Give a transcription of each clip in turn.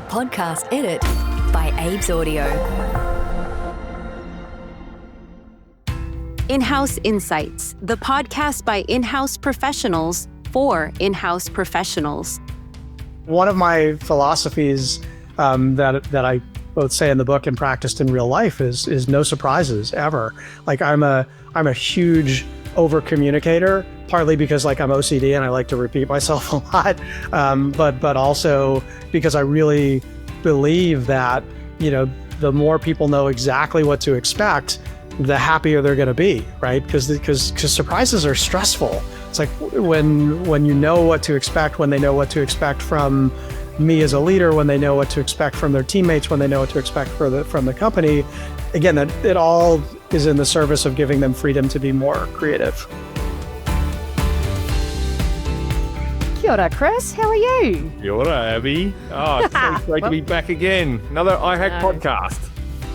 podcast edit by Abe's Audio. In-House Insights, the podcast by in-house professionals for in-house professionals. One of my philosophies that I both say in the book and practiced in real life is no surprises ever. Like I'm a huge over communicator, partly because like I'm OCD and I like to repeat myself a lot, but also because I really believe that, you know, the more people know exactly what to expect, the happier they're going to be, right? Because surprises are stressful. It's like when you know what to expect, when they know what to expect from me as a leader, when they know what to expect from their teammates, when they know what to expect from the company. Again, that it all is in the service of giving them freedom to be more creative. Kia ora, Chris. How are you? Kia ora, Abby. Oh, it's so great to be back again. Another iHack podcast.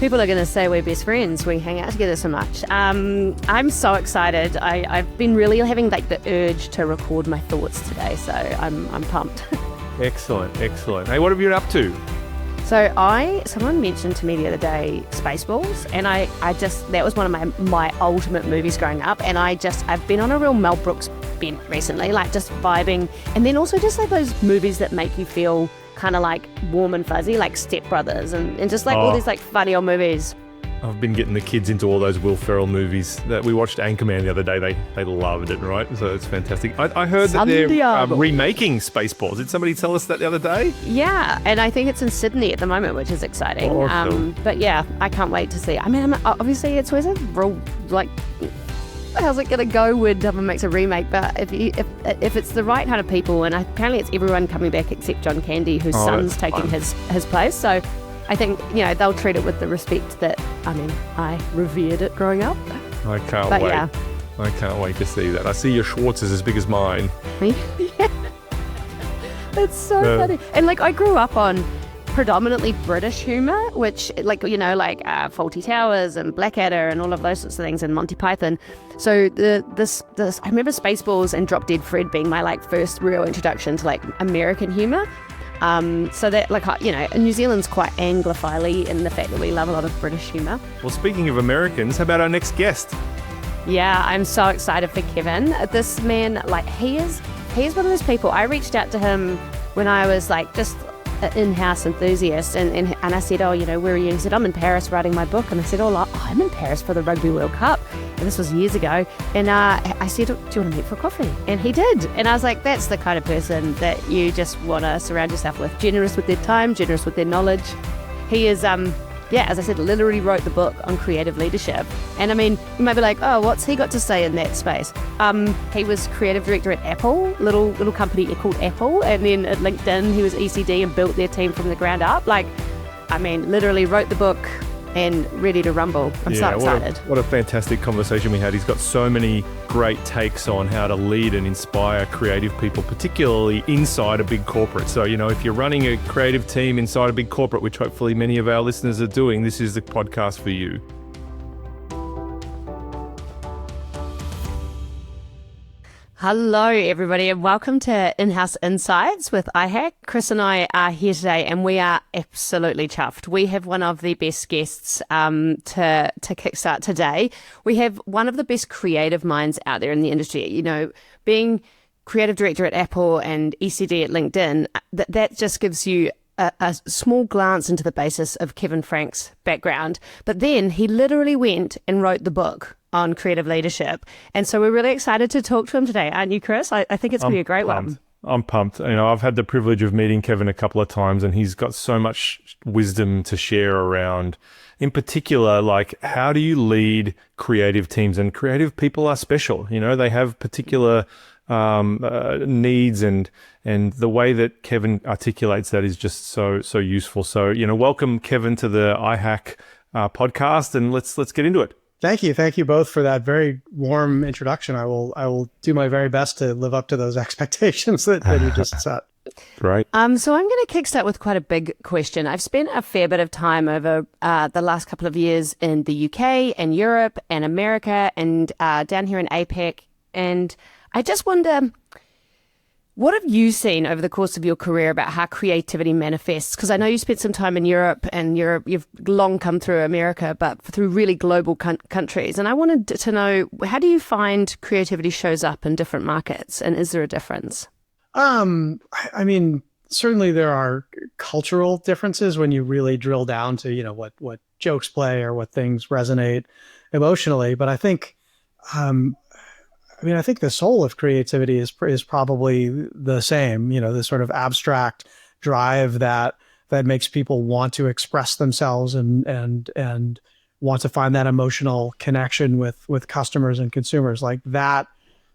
People are going to say we're best friends. We hang out together so much. I'm so excited. I've been really having like the urge to record my thoughts today, so I'm pumped. Excellent. Hey, what have you been up to? So someone mentioned to me the other day Spaceballs, and I just, that was one of my ultimate movies growing up, and I've been on a real Mel Brooks bent recently, like just vibing, and then also just like those movies that make you feel kind of like warm and fuzzy, like Step Brothers and just like all these like funny old movies. I've been getting the kids into all those Will Ferrell movies. That we watched Anchorman the other day. They loved it, right? So it's fantastic. I heard that they're remaking Spaceballs. Did somebody tell us that the other day? Yeah, and I think it's in Sydney at the moment, which is exciting. Awesome. But yeah, I can't wait to see. I mean, obviously it's always a real, like, how's it going to go when someone makes a remake? But if it's the right kind of people, and apparently it's everyone coming back except John Candy, whose son's taking his place. So I think, you know, they'll treat it with the respect that, I mean, I revered it growing up. I can't wait. Yeah. I can't wait to see that. I see your Schwartz is as big as mine. Yeah. It's so funny. And like I grew up on predominantly British humour, which like, you know, like Fawlty Towers and Blackadder and all of those sorts of things, and Monty Python. So this I remember Spaceballs and Drop Dead Fred being my like first real introduction to like American humour. So that, like, you know, New Zealand's quite Anglophile in the fact that we love a lot of British humour. Well, speaking of Americans, how about our next guest? Yeah, I'm so excited for Kevin. This man, like, he's one of those people. I reached out to him when I was like just an in-house enthusiast, and I said, oh, you know, where are you? He said, I'm in Paris writing my book. And I said, I'm in Paris for the Rugby World Cup. And this was years ago. And I said, do you want to meet for coffee? And he did. And I was like, that's the kind of person that you just want to surround yourself with. Generous with their time, generous with their knowledge. He is, as I said, literally wrote the book on creative leadership. And I mean, you might be like, oh, what's he got to say in that space? He was creative director at Apple, little company called Apple. And then at LinkedIn, he was ECD and built their team from the ground up. Like, I mean, literally wrote the book and ready to rumble. I'm so excited. What a fantastic conversation we had. He's got so many great takes on how to lead and inspire creative people, particularly inside a big corporate. So, you know, if you're running a creative team inside a big corporate, which hopefully many of our listeners are doing, this is the podcast for you. Hello, everybody, and welcome to In-House Insights with iHack. Chris and I are here today, and we are absolutely chuffed. We have one of the best guests to kickstart today. We have one of the best creative minds out there in the industry. You know, being creative director at Apple and ECD at LinkedIn, that just gives you a small glance into the basis of Kevin Frank's background. But then he literally went and wrote the book on creative leadership. And so we're really excited to talk to him today. Aren't you, Chris? I think it's going to be a great one. I'm pumped. You know, I've had the privilege of meeting Kevin a couple of times, and he's got so much wisdom to share around, in particular, like, how do you lead creative teams? And creative people are special. You know, they have particular needs, and the way that Kevin articulates that is just so useful. So, you know, welcome, Kevin, to the iHack podcast, and let's get into it. Thank you both for that very warm introduction. I will do my very best to live up to those expectations that you just set. Right. So I'm going to kickstart with quite a big question. I've spent a fair bit of time over the last couple of years in the UK and Europe and America and down here in APAC, and I just wonder, What have you seen over the course of your career about how creativity manifests? Because I know you spent some time in Europe, and you've long come through America, but through really global countries. And I wanted to know, how do you find creativity shows up in different markets, and is there a difference? I mean, certainly there are cultural differences when you really drill down to, what jokes play or what things resonate emotionally. But I think, I think the soul of creativity is probably the same, the sort of abstract drive that makes people want to express themselves and want to find that emotional connection with customers and consumers. Like that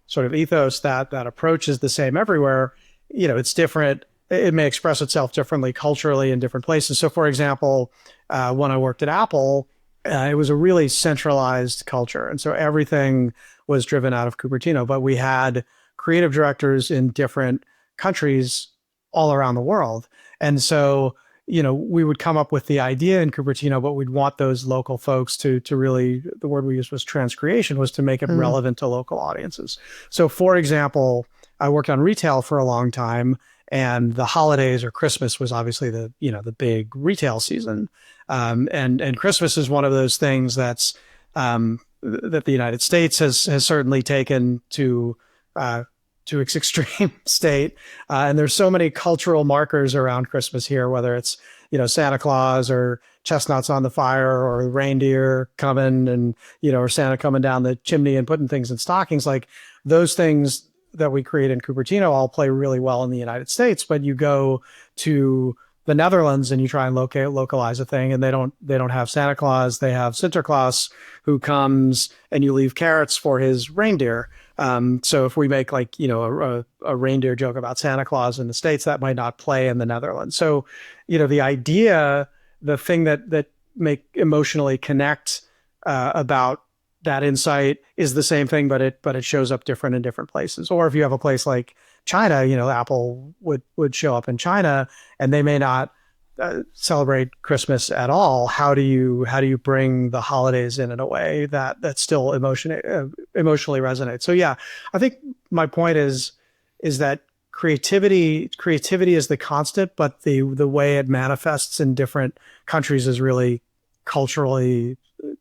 sort of ethos, that approach is the same everywhere. It's different. It may express itself differently culturally in different places. So for example, when I worked at Apple, it was a really centralized culture. And so everything was driven out of Cupertino, but we had creative directors in different countries all around the world. And so, we would come up with the idea in Cupertino, but we'd want those local folks to really, the word we used was transcreation, was to make it relevant to local audiences. So for example, I worked on retail for a long time, and the holidays or Christmas was obviously the big retail season. And Christmas is one of those things that's, that the United States has certainly taken to its extreme state. And there's so many cultural markers around Christmas here, whether it's, Santa Claus or chestnuts on the fire or reindeer coming and, or Santa coming down the chimney and putting things in stockings. Like those things that we create in Cupertino all play really well in the United States, but you go to the Netherlands and you try and localize a thing, and they don't have Santa Claus. They have Sinterklaas, who comes and you leave carrots for his reindeer. So if we make a reindeer joke about Santa Claus in the States, that might not play in the Netherlands. So, the idea, the thing that make emotionally connect about that insight is the same thing, but it shows up different in different places. Or if you have a place like China, Apple would show up in China and they may not celebrate Christmas at all. How do you bring the holidays in a way that still emotionally resonates? So yeah, I think my point is that creativity is the constant, but the way it manifests in different countries is really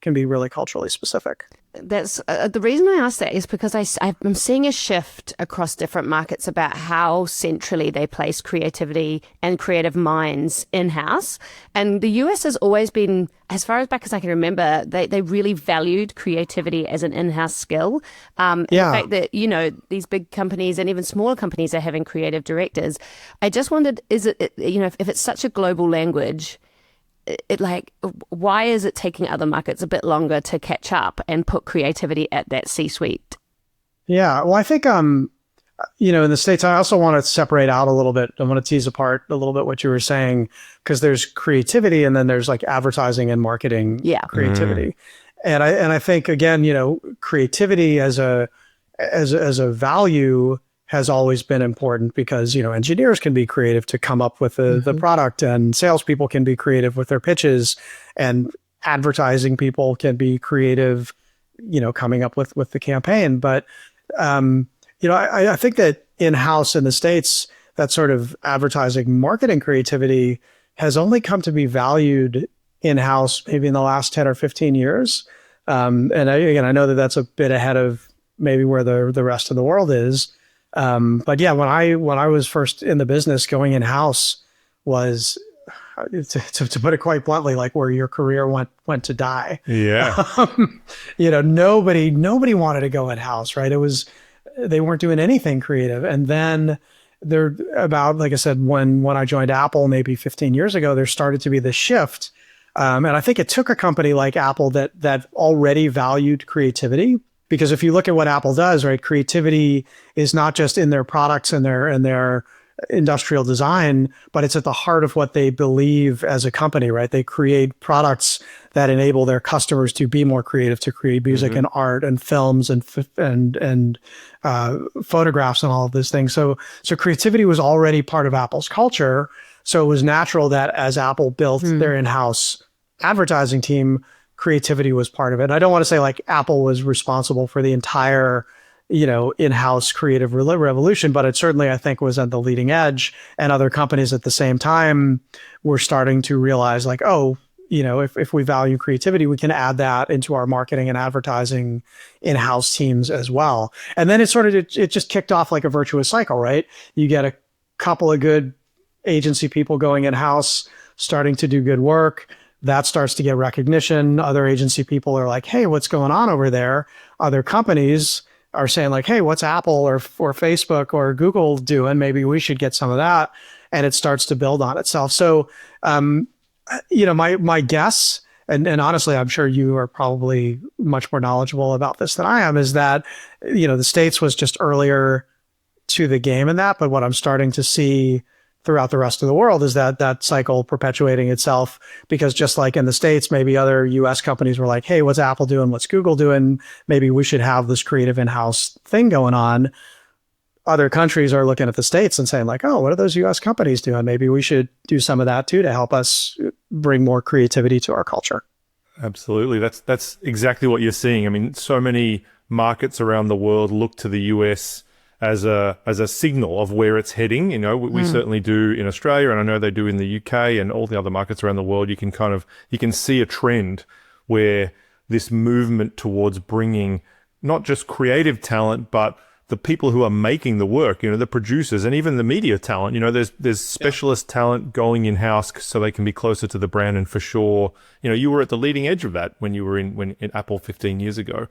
can be really culturally specific. That's the reason I ask that is because I'm seeing a shift across different markets about how centrally they place creativity and creative minds in-house. And the US has always been, as far as back as I can remember, they really valued creativity as an in-house skill. The fact that, these big companies and even smaller companies are having creative directors. I just wondered, is it, if it's such a global language, why is it taking other markets a bit longer to catch up and put creativity at that C-suite? Yeah, well, I think, in the States, I also want to separate out a little bit. I want to tease apart a little bit what you were saying, because there's creativity and then there's like advertising and marketing creativity. And I think, again, creativity as a value has always been important because, engineers can be creative to come up with the product, and salespeople can be creative with their pitches, and advertising people can be creative, coming up with the campaign. But, I think that in-house in the States, that sort of advertising marketing creativity has only come to be valued in-house maybe in the last 10 or 15 years. And I know that that's a bit ahead of maybe where the rest of the world is. But yeah, when I was first in the business, going in-house was, to put it quite bluntly, like where your career went to die. Yeah. Nobody wanted to go in-house, right? They weren't doing anything creative. And then like I said, when I joined Apple, maybe 15 years ago, there started to be this shift. And I think it took a company like Apple that already valued creativity. Because if you look at what Apple does, right, creativity is not just in their products and their industrial design, but it's at the heart of what they believe as a company, right? They create products that enable their customers to be more creative, to create music and art and films and photographs and all of these things. So creativity was already part of Apple's culture. So it was natural that as Apple built their in-house advertising team, creativity was part of it. And I don't want to say like Apple was responsible for the entire, in-house creative revolution, but it certainly, I think, was at the leading edge. And other companies at the same time were starting to realize like, oh, if we value creativity, we can add that into our marketing and advertising in-house teams as well. And then it just kicked off like a virtuous cycle, right? You get a couple of good agency people going in-house, starting to do good work. That starts to get recognition. Other agency people are like, hey, what's going on over there? Other companies are saying like, hey, what's Apple or Facebook or Google doing? Maybe we should get some of that. And it starts to build on itself. So, my guess, and honestly, I'm sure you are probably much more knowledgeable about this than I am, is that, the States was just earlier to the game in that. But what I'm starting to see throughout the rest of the world is that cycle perpetuating itself, because just like in the States, maybe other US companies were like, hey, what's Apple doing? What's Google doing? Maybe we should have this creative in-house thing going on. Other countries are looking at the States and saying like, oh, what are those US companies doing? Maybe we should do some of that too to help us bring more creativity to our culture. Absolutely. That's exactly what you're seeing. I mean, so many markets around the world look to the US as a signal of where it's heading. We certainly do in Australia, and I know they do in the UK and all the other markets around the world. You can see a trend where this movement towards bringing not just creative talent, but the people who are making the work, the producers and even the media talent, there's specialist talent going in-house so they can be closer to the brand. And for sure, you were at the leading edge of that when you were in Apple 15 years ago.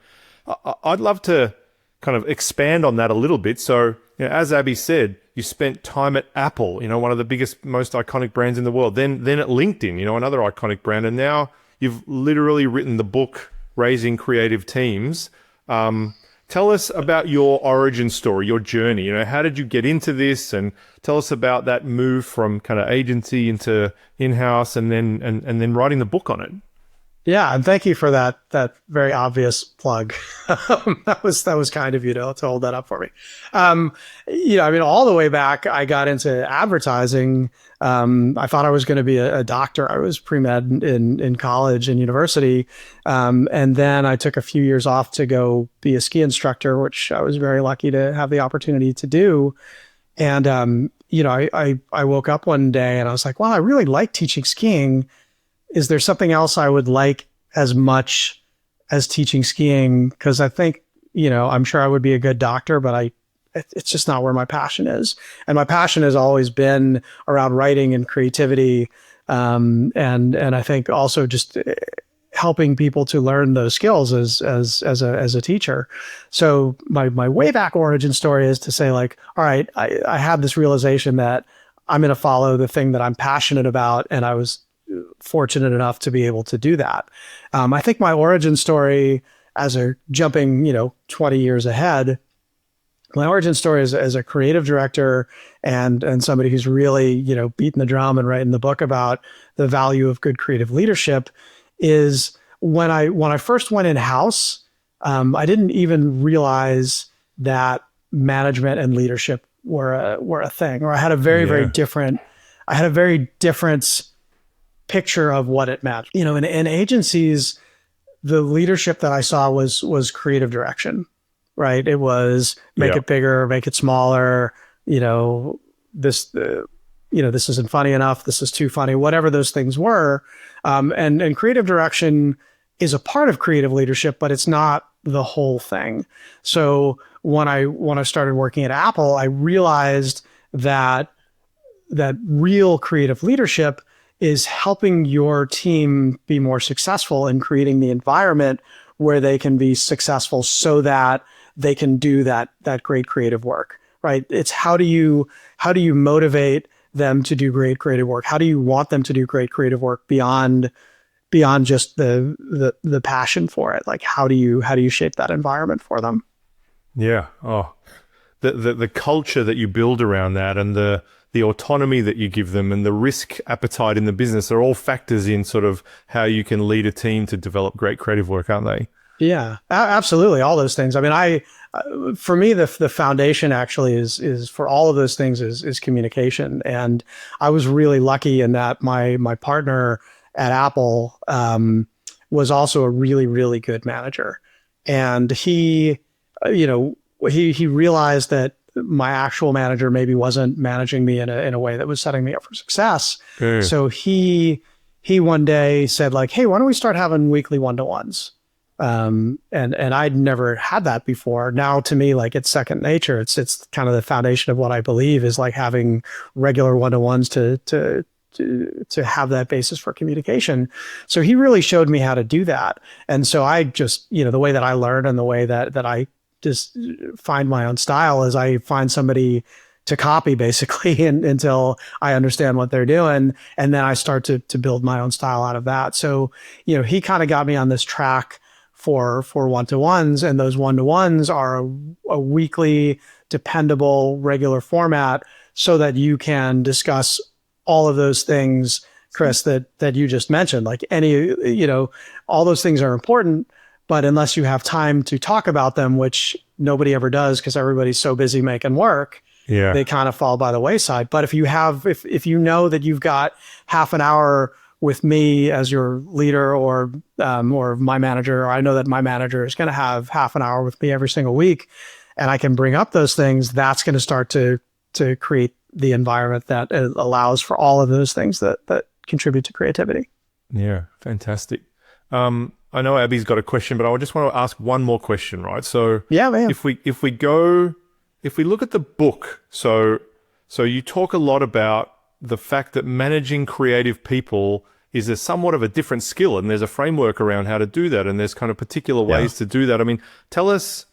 I'd love to kind of expand on that a little bit. So, as Abby said, you spent time at Apple, one of the biggest, most iconic brands in the world. Then at LinkedIn, another iconic brand. And now you've literally written the book, Raising Creative Teams. Tell us about your origin story, your journey. How did you get into this? And tell us about that move from kind of agency into in-house and then writing the book on it. Yeah, and thank you for that very obvious plug. That was kind of you to hold that up for me. All the way back, I got into advertising. I thought I was going to be a doctor. I was pre-med in college and university, and then I took a few years off to go be a ski instructor, which I was very lucky to have the opportunity to do. And I woke up one day and I was like, well, I really like teaching skiing. Is there something else I would like as much as teaching skiing? Because I think, I'm sure I would be a good doctor, but it's just not where my passion is. And my passion has always been around writing and creativity. And I think also just helping people to learn those skills as a teacher. So my way back origin story is to say like, all right, I had this realization that I'm going to follow the thing that I'm passionate about. And I was fortunate enough to be able to do that. I think my origin story as a jumping, 20 years ahead, my origin story as a creative director and somebody who's really, beating the drum and writing the book about the value of good creative leadership is when I first went in-house, I didn't even realize that management and leadership were a thing, or I had a very different picture of what it meant. In agencies, the leadership that I saw was creative direction, right? It was make it bigger, make it smaller. This isn't funny enough. This is too funny. Whatever those things were, and creative direction is a part of creative leadership, but it's not the whole thing. So when I started working at Apple, I realized that real creative leadership is helping your team be more successful and creating the environment where they can be successful so that they can do that great creative work, right? It's how do you motivate them to do great creative work? How do you want them to do great creative work beyond just the passion for it? Like how do you shape that environment for them? Yeah. Oh, the culture that you build around that and the autonomy that you give them and the risk appetite in the business are all factors in sort of how you can lead a team to develop great creative work, aren't they? Yeah, absolutely. All those things. I mean, for me, the foundation actually is for all of those things is communication. And I was really lucky in that my partner at Apple was also a really, really good manager. And he, he realized that my actual manager maybe wasn't managing me in a way that was setting me up for success. So he one day said like, hey, why don't we start having weekly one-to-ones? And I'd never had that before. Now to me, like it's second nature. It's kind of the foundation of what I believe is like having regular one-to-ones to have that basis for communication. So he really showed me how to do that. And so I just, the way that I learn and the way that I just find my own style is I find somebody to copy basically until I understand what they're doing. And then I start to build my own style out of that. So, he kind of got me on this track for one-to-ones, and those one-to-ones are a weekly, dependable, regular format so that you can discuss all of those things, Chris, that you just mentioned. Like all those things are important, but unless you have time to talk about them, which nobody ever does because everybody's so busy making work, they kind of fall by the wayside. But if you know that you've got half an hour with me as your leader or my manager, or I know that my manager is going to have half an hour with me every single week, and I can bring up those things, that's going to start to create the environment that allows for all of those things that contribute to creativity. Yeah, fantastic. I know Abby's got a question, but I just want to ask one more question, right? So yeah, man. If we look at the book, so you talk a lot about the fact that managing creative people is somewhat of a different skill, and there's a framework around how to do that, and there's kind of particular ways to do that. I mean, tell us,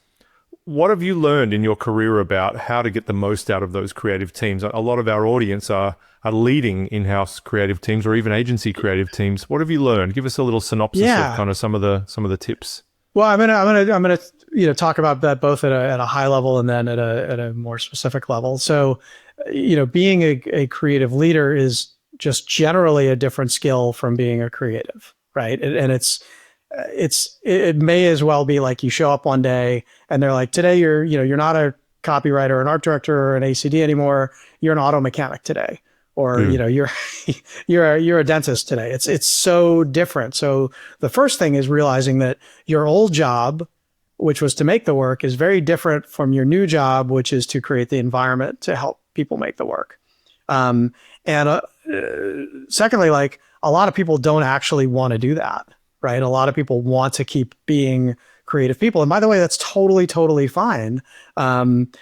what have you learned in your career about how to get the most out of those creative teams? A lot of our audience are leading in-house creative teams or even agency creative teams. What have you learned? Give us a little synopsis of kind of some of the tips. Well, I'm gonna talk about that both at a high level and then at a more specific level. So, being a creative leader is just generally a different skill from being a creative, right? And it may as well be like you show up one day and they're like, today you're not a copywriter or an art director or an ACD anymore. You're an auto mechanic today, or you're a dentist today. It's so different. So the first thing is realizing that your old job, which was to make the work, is very different from your new job, which is to create the environment to help people make the work. Secondly, like a lot of people don't actually want to do that, right? A lot of people want to keep being creative people. And by the way, that's totally, totally fine. And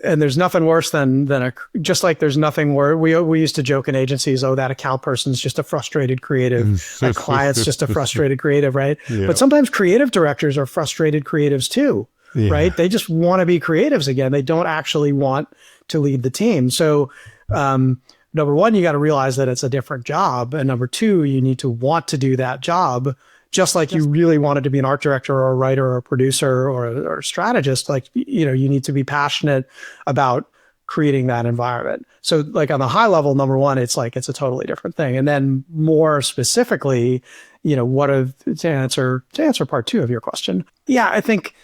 there's nothing worse than just like there's nothing where we used to joke in agencies, oh, that account person's just a frustrated creative, that client's just a frustrated creative, right? Yeah. But sometimes creative directors are frustrated creatives too, right? They just want to be creatives again. They don't actually want to lead the team. So, number one, you got to realize that it's a different job. And number two, you need to want to do that job, just like you really wanted to be an art director or a writer or a producer or a strategist. Like, you need to be passionate about creating that environment. So like on the high level, number one, it's a totally different thing. And then more specifically, to answer part two of your question. Yeah, I think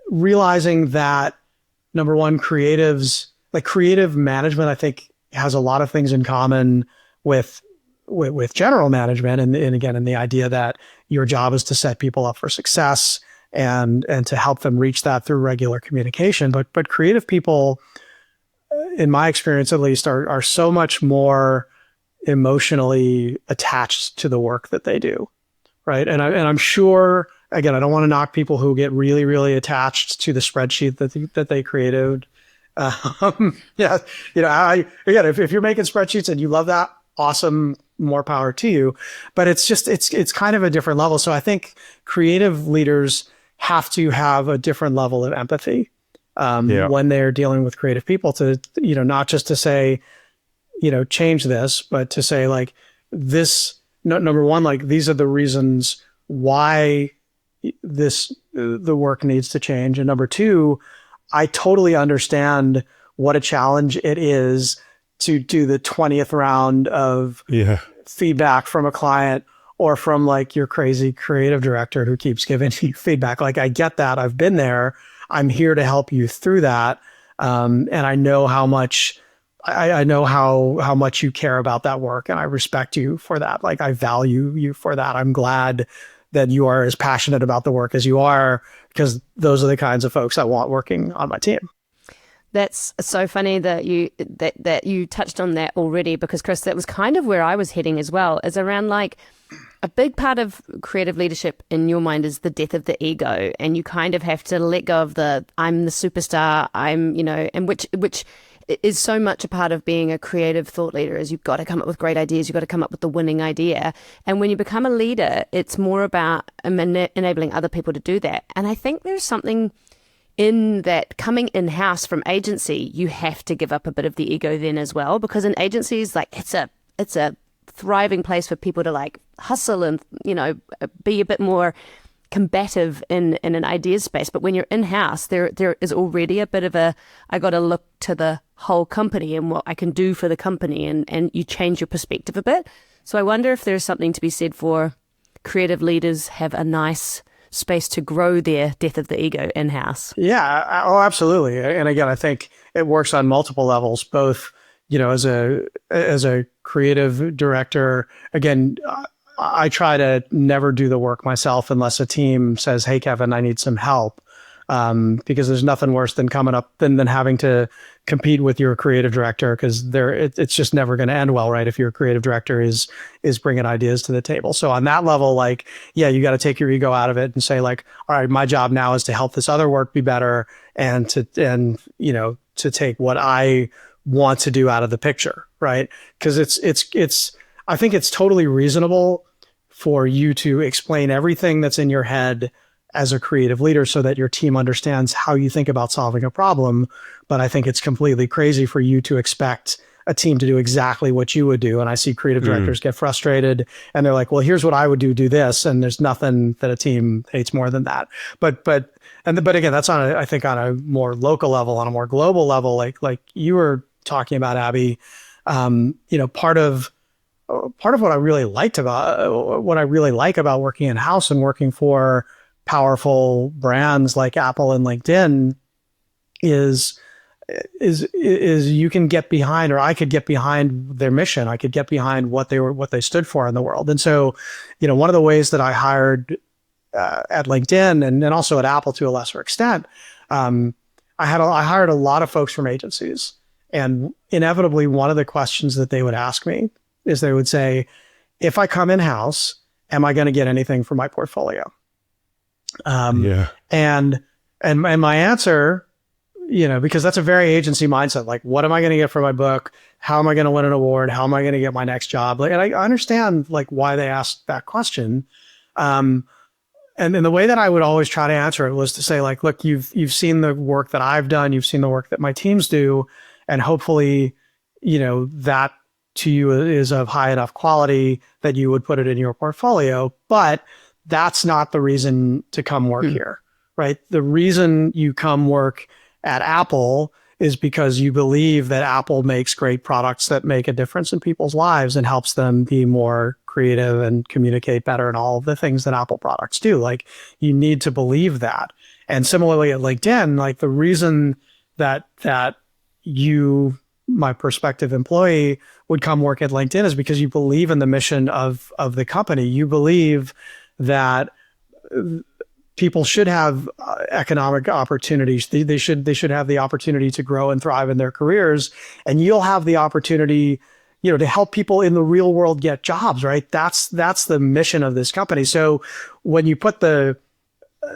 realizing that number one, creative management, I think has a lot of things in common with general management. And again, in the idea that your job is to set people up for success and to help them reach that through regular communication. But creative people, in my experience at least, are so much more emotionally attached to the work that they do, right? And I'm sure, again, I don't want to knock people who get really, really attached to the spreadsheet that they created. If you're making spreadsheets and you love that, awesome, more power to you. But it's kind of a different level. So I think creative leaders have to have a different level of empathy when they're dealing with creative people, to, not just to say, change this, but to say like this, number one, like these are the reasons why the work needs to change. And number two, I totally understand what a challenge it is to do the 20th round of feedback from a client or from like your crazy creative director who keeps giving you feedback. Like, I get that. I've been there. I'm here to help you through that. And I know how much how much you care about that work, and I respect you for that. Like, I value you for that. I'm glad then you are as passionate about the work as you are, because those are the kinds of folks I want working on my team. That's so funny that you touched on that already, because Chris, that was kind of where I was heading as well, is around like a big part of creative leadership in your mind is the death of the ego, and you kind of have to let go of the I'm the superstar, and which is so much a part of being a creative thought leader, is you've got to come up with great ideas, you've got to come up with the winning idea. And when you become a leader, it's more about enabling other people to do that. And I think there's something in that coming in-house from agency, you have to give up a bit of the ego then as well, because in agencies, like it's a thriving place for people to like hustle and, be a bit more combative in an ideas space. But when you're in-house, there is already a bit of I got to look to the whole company and what I can do for the company, and you change your perspective a bit. So I wonder if there's something to be said for creative leaders have a nice space to grow their death of the ego in-house. Yeah. Oh, absolutely. And again, I think it works on multiple levels, both, as a creative director. Again, I try to never do the work myself unless a team says, "Hey, Kevin, I need some help." Because there's nothing worse than coming up than having to compete with your creative director, because it's just never going to end well, right? If your creative director is bringing ideas to the table. So on that level, like, yeah, you got to take your ego out of it and say like, all right, my job now is to help this other work be better, and to take what I want to do out of the picture, right? Because I think it's totally reasonable for you to explain everything that's in your head as a creative leader so that your team understands how you think about solving a problem. But I think it's completely crazy for you to expect a team to do exactly what you would do. And I see creative directors get frustrated and they're like, well, here's what I would do this. And there's nothing that a team hates more than that. But again, that's I think on a more local level, on a more global level, like you were talking about, Abby, part of what I really like about working in house and working for powerful brands like Apple and LinkedIn is you can get behind, or I could get behind their mission. I could get behind what they stood for in the world. And so, one of the ways that I hired at LinkedIn and also at Apple to a lesser extent, I hired a lot of folks from agencies, and inevitably one of the questions that they would ask me is they would say, if I come in-house, am I going to get anything for my portfolio? And my answer, because that's a very agency mindset. Like, what am I going to get for my book? How am I going to win an award? How am I going to get my next job? Like, and I understand like why they asked that question. And then the way that I would always try to answer it was to say like, look, you've seen the work that I've done. You've seen the work that my teams do. And hopefully, that to you is of high enough quality that you would put it in your portfolio. But that's not the reason to come work here, right? The reason you come work at Apple is because you believe that Apple makes great products that make a difference in people's lives and helps them be more creative and communicate better and all of the things that Apple products do. Like, you need to believe that. And similarly at LinkedIn, like the reason that you, my prospective employee, would come work at LinkedIn is because you believe in the mission of the company. You believe that people should have economic opportunities. They should have the opportunity to grow and thrive in their careers, and you'll have the opportunity, to help people in the real world get jobs, right? That's the mission of this company. So when you put the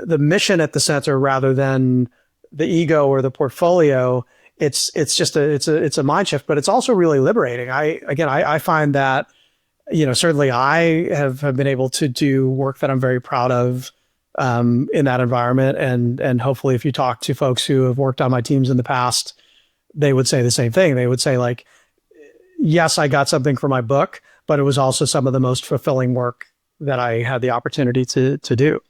mission at the center rather than the ego or the portfolio, it's a mind shift, but it's also really liberating. I find that, certainly I have been able to do work that I'm very proud of in that environment. And hopefully if you talk to folks who have worked on my teams in the past, they would say the same thing. They would say like, yes, I got something for my book, but it was also some of the most fulfilling work that I had the opportunity to do.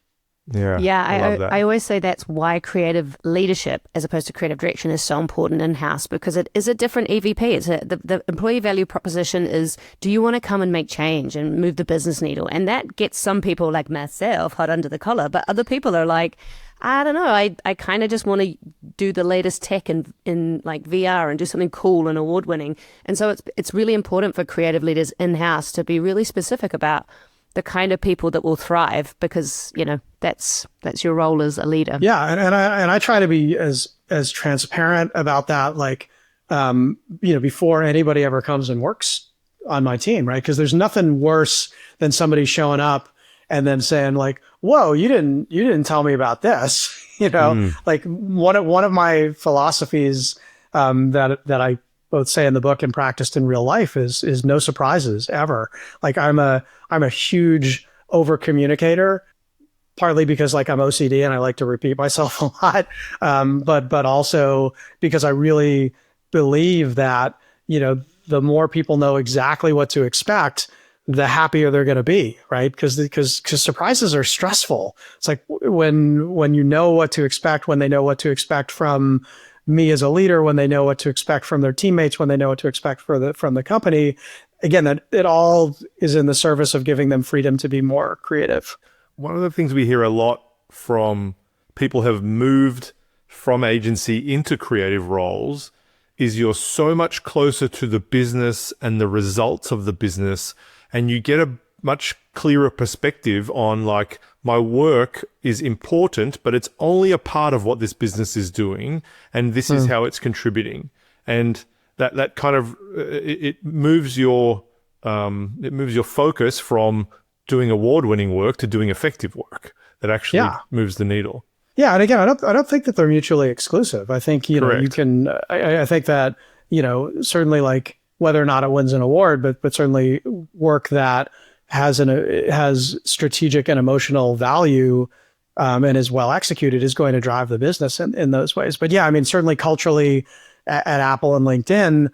Yeah, I always say that's why creative leadership as opposed to creative direction is so important in-house, because it is a different EVP. The employee value proposition is, do you want to come and make change and move the business needle? And that gets some people like myself hot under the collar, but other people are like, I don't know, I kind of just want to do the latest tech in like VR and do something cool and award winning. And so it's really important for creative leaders in-house to be really specific about the kind of people that will thrive, because that's your role as a leader. Yeah, and I try to be as transparent about that, like before anybody ever comes and works on my team, right? Because there's nothing worse than somebody showing up and then saying like, "Whoa, you didn't tell me about this." Like one of my philosophies that I both say in the book and practiced in real life is no surprises ever. Like I'm a huge over communicator, partly because like I'm OCD and I like to repeat myself a lot, but also because I really believe that the more people know exactly what to expect, the happier they're going to be, right? Because surprises are stressful. It's like when you know what to expect, when they know what to expect from me as a leader, when they know what to expect from their teammates, when they know what to expect from the company, again, that it all is in the service of giving them freedom to be more creative. One of the things we hear a lot from people who have moved from agency into creative roles is you're so much closer to the business and the results of the business, and you get a much clearer perspective on like, my work is important, but it's only a part of what this business is doing, and this is how it's contributing. And that kind of it moves your focus from doing award-winning work to doing effective work that actually moves the needle. Yeah, and again, I don't think that they're mutually exclusive. I think you can. I think that certainly like whether or not it wins an award, but certainly work that has strategic and emotional value and is well executed is going to drive the business in those ways. But yeah, I mean, certainly culturally at Apple and LinkedIn,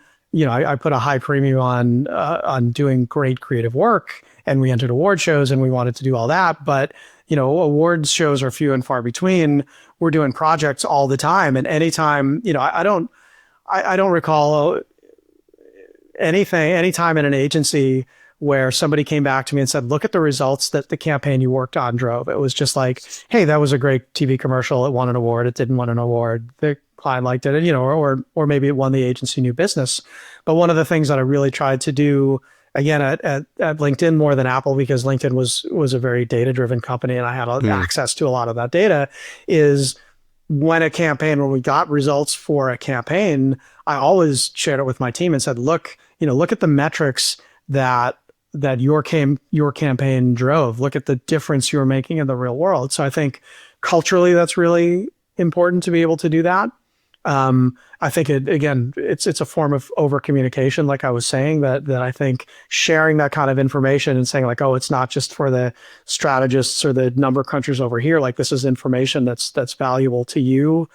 I put a high premium on doing great creative work, and we entered award shows and we wanted to do all that. But awards shows are few and far between. We're doing projects all the time, and anytime, I don't recall any time in an agency where somebody came back to me and said, "Look at the results that the campaign you worked on drove." It was just like, "Hey, that was a great TV commercial. It won an award. It didn't win an award. The client liked it, or maybe it won the agency new business." But one of the things that I really tried to do, again, at LinkedIn more than Apple, because LinkedIn was a very data-driven company and I had access to a lot of that data, is when we got results for a campaign, I always shared it with my team and said, look at the metrics that your campaign drove. Look at the difference you're making in the real world. So I think culturally that's really important to be able to do that. I think it's a form of over communication, like I was saying, that I think sharing that kind of information and saying like, oh, it's not just for the strategists or the number crunchers over here. Like this is information that's valuable to you.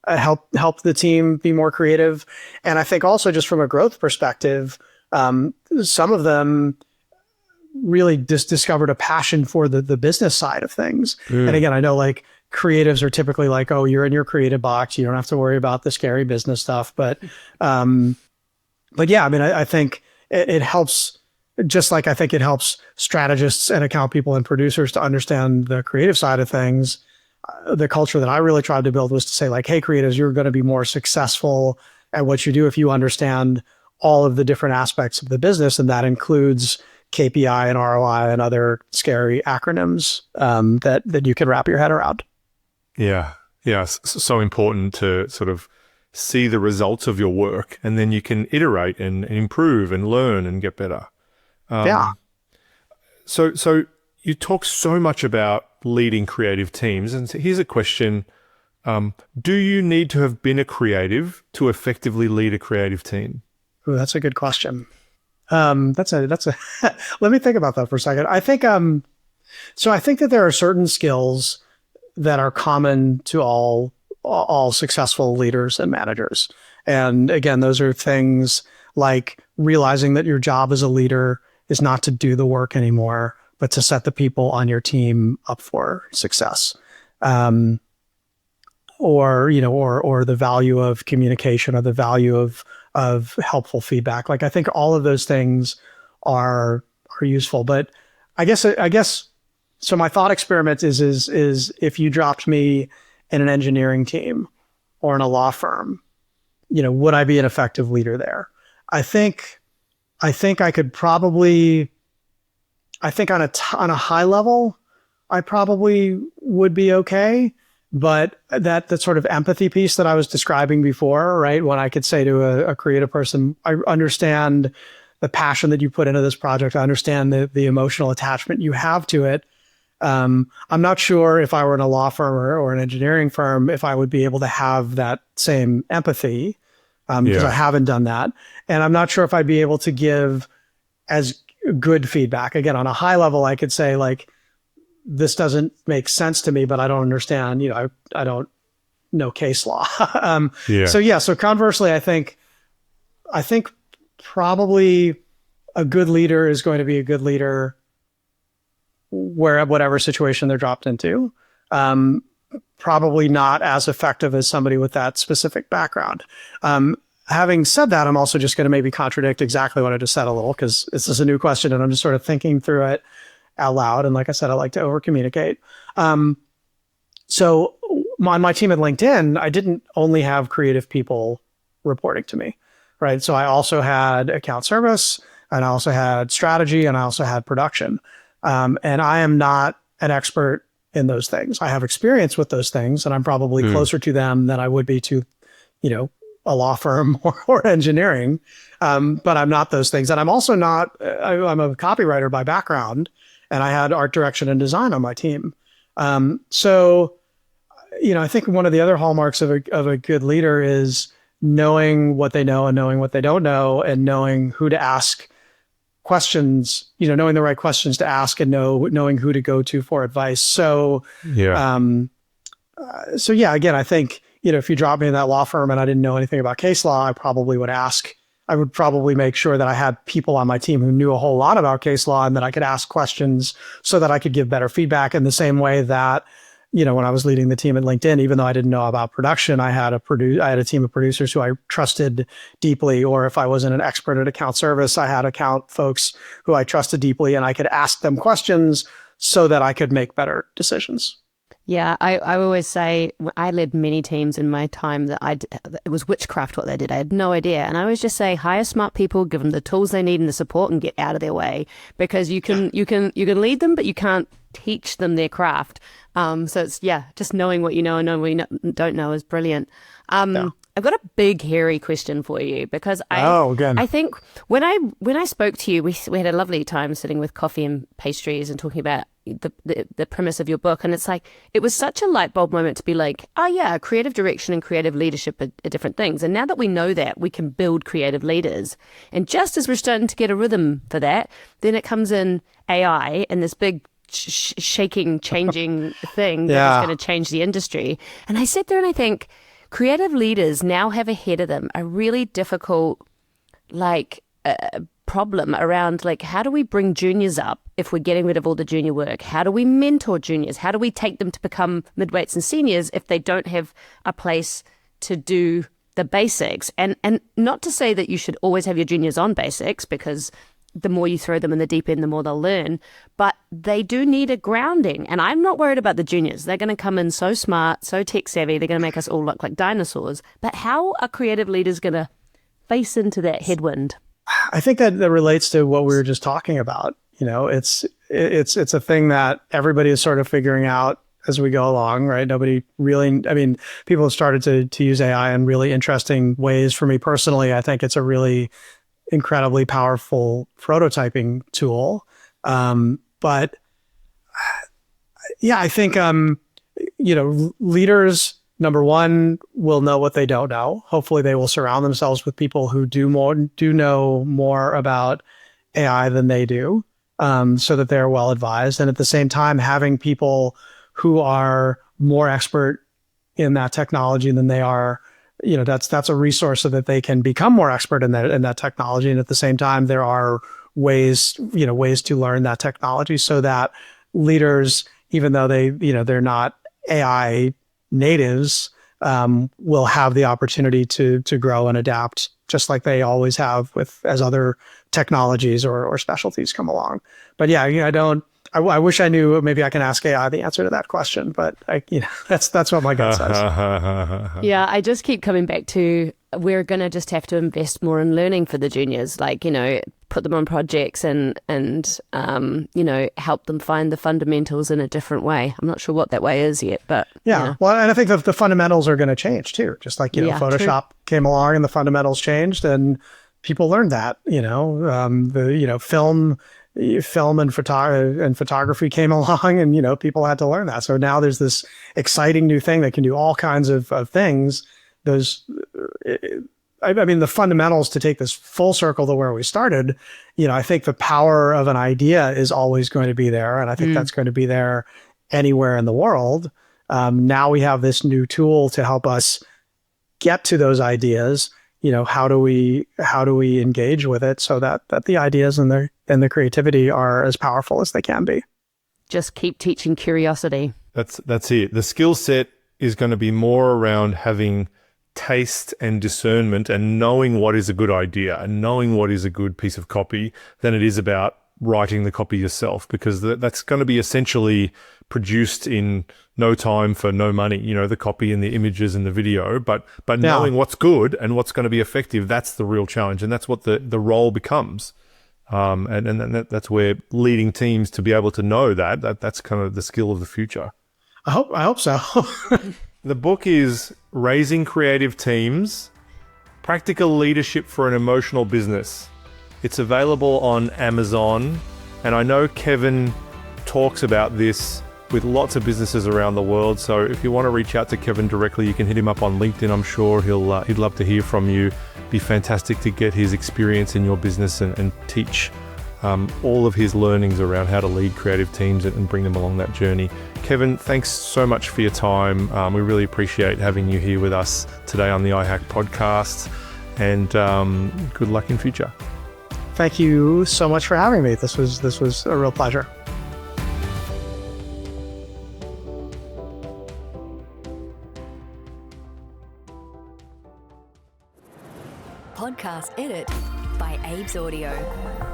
Help the team be more creative. And I think also just from a growth perspective, some of them really discovered a passion for the business side of things. And again, I know like creatives are typically like, oh, you're in your creative box, you don't have to worry about the scary business stuff. But yeah, I mean, I think it helps, just like I think it helps strategists and account people and producers to understand the creative side of things. The culture that I really tried to build was to say like, hey, creatives, you're going to be more successful at what you do if you understand all of the different aspects of the business. And that includes KPI and ROI and other scary acronyms that you can wrap your head around. Yeah. It's so important to sort of see the results of your work, and then you can iterate and improve and learn and get better. So you talk so much about leading creative teams. And so here's a question. Do you need to have been a creative to effectively lead a creative team? Ooh, that's a good question. That's a let me think about that for a second. I think that there are certain skills that are common to all successful leaders and managers. And again, those are things like realizing that your job as a leader is not to do the work anymore, but to set the people on your team up for success. Or the value of communication, or the value of helpful feedback. Like I think all of those things are useful. But I guess so my thought experiment is if you dropped me in an engineering team or in a law firm, would I be an effective leader there? I think I could probably I think on a high level, I probably would be okay. But that sort of empathy piece that I was describing before, right? When I could say to a creative person, I understand the passion that you put into this project. I understand the emotional attachment you have to it. I'm not sure if I were in a law firm or an engineering firm, if I would be able to have that same empathy, because I haven't done that. And I'm not sure if I'd be able to give as good feedback. Again, on a high level, I could say like, this doesn't make sense to me, but I don't understand, I don't know case law. So conversely, I think probably a good leader is going to be a good leader whatever situation they're dropped into. Probably not as effective as somebody with that specific background. Having said that, I'm also just going to maybe contradict exactly what I just said a little, because this is a new question and I'm just sort of thinking through it out loud. And like I said, I like to over communicate. So on my team at LinkedIn, I didn't only have creative people reporting to me, right? So I also had account service, and I also had strategy, and I also had production. And I am not an expert in those things. I have experience with those things, and I'm probably closer to them than I would be to, a law firm or engineering. But I'm not those things. And I'm also not, I'm a copywriter by background, and I had art direction and design on my team. So, I think one of the other hallmarks of a good leader is knowing what they know and knowing what they don't know, and knowing who to ask questions, knowing the right questions to ask, and knowing who to go to for advice. So, again, I think, if you dropped me in that law firm and I didn't know anything about case law, I would probably make sure that I had people on my team who knew a whole lot about case law, and that I could ask questions so that I could give better feedback, in the same way that, when I was leading the team at LinkedIn, even though I didn't know about production, I had a team of producers who I trusted deeply. Or if I wasn't an expert at account service, I had account folks who I trusted deeply, and I could ask them questions so that I could make better decisions. Yeah, I always say, I led many teams in my time that it was witchcraft what they did. I had no idea. And I always just say, hire smart people, give them the tools they need and the support, and get out of their way, because you can lead them, but you can't teach them their craft. So it's, just knowing what you know and knowing what you don't know is brilliant. I've got a big, hairy question for you, because I think when I spoke to you, we had a lovely time sitting with coffee and pastries and talking about the premise of your book. And it's like, it was such a light bulb moment to be like, oh yeah, creative direction and creative leadership are different things. And now that we know that, we can build creative leaders. And just as we're starting to get a rhythm for that, then it comes in AI and this big shaking, changing thing that is going to change the industry. And I sit there and I think, creative leaders now have ahead of them a really difficult, problem around, how do we bring juniors up if we're getting rid of all the junior work? How do we mentor juniors? How do we take them to become midweights and seniors if they don't have a place to do the basics? And not to say that you should always have your juniors on basics, because the more you throw them in the deep end, the more they'll learn. But they do need a grounding. And I'm not worried about the juniors. They're going to come in so smart, so tech savvy. They're going to make us all look like dinosaurs. But how are creative leaders going to face into that headwind? I think that relates to what we were just talking about. It's a thing that everybody is sort of figuring out as we go along, right? Nobody really, people have started to use AI in really interesting ways. For me personally, I think it's a really incredibly powerful prototyping tool. But I think, leaders, number one, will know what they don't know. Hopefully they will surround themselves with people who do know more about AI than they do, so that they're well advised. And at the same time, having people who are more expert in that technology than they are, that's a resource so that they can become more expert in that technology. And at the same time, there are ways to learn that technology, so that leaders, even though they're not AI natives, will have the opportunity to grow and adapt, just like they always have as other technologies or specialties come along. But I wish I knew. Maybe I can ask AI the answer to that question, but that's what my gut says. Yeah, I just keep coming back to we're going to just have to invest more in learning for the juniors, like, you know, put them on projects and you know, help them find the fundamentals in a different way. I'm not sure what that way is yet, but yeah. Well, and I think that the fundamentals are going to change too. Just like, you know, Photoshop came along and the fundamentals changed and people learned that, you know, film and photography came along and, you know, people had to learn that. So now there's this exciting new thing that can do all kinds of things. I mean, the fundamentals, to take this full circle to where we started, you know, I think the power of an idea is always going to be there. And I think that's going to be there anywhere in the world. Now we have this new tool to help us get to those ideas. You know, how do we engage with it so that the ideas and the creativity are as powerful as they can be? Just keep teaching curiosity. That's it. The skill set is going to be more around having taste and discernment and knowing what is a good idea and knowing what is a good piece of copy than it is about writing the copy yourself, because that's going to be essentially produced in no time for no money, you know, the copy and the images and the video, but knowing what's good and what's going to be effective, that's the real challenge. And that's what the role becomes. And that's where leading teams to be able to know that's kind of the skill of the future. I hope so. The book is Raising Creative Teams, Practical Leadership for an Emotional Business. It's available on Amazon. And I know Kevin talks about this with lots of businesses around the world. So if you want to reach out to Kevin directly, you can hit him up on LinkedIn. I'm sure he'd love to hear from you. It'd be fantastic to get his experience in your business and teach all of his learnings around how to lead creative teams and bring them along that journey. Kevin, thanks so much for your time. We really appreciate having you here with us today on the iHack podcast, and good luck in future. Thank you so much for having me. This was a real pleasure. Podcast edit by Abe's Audio.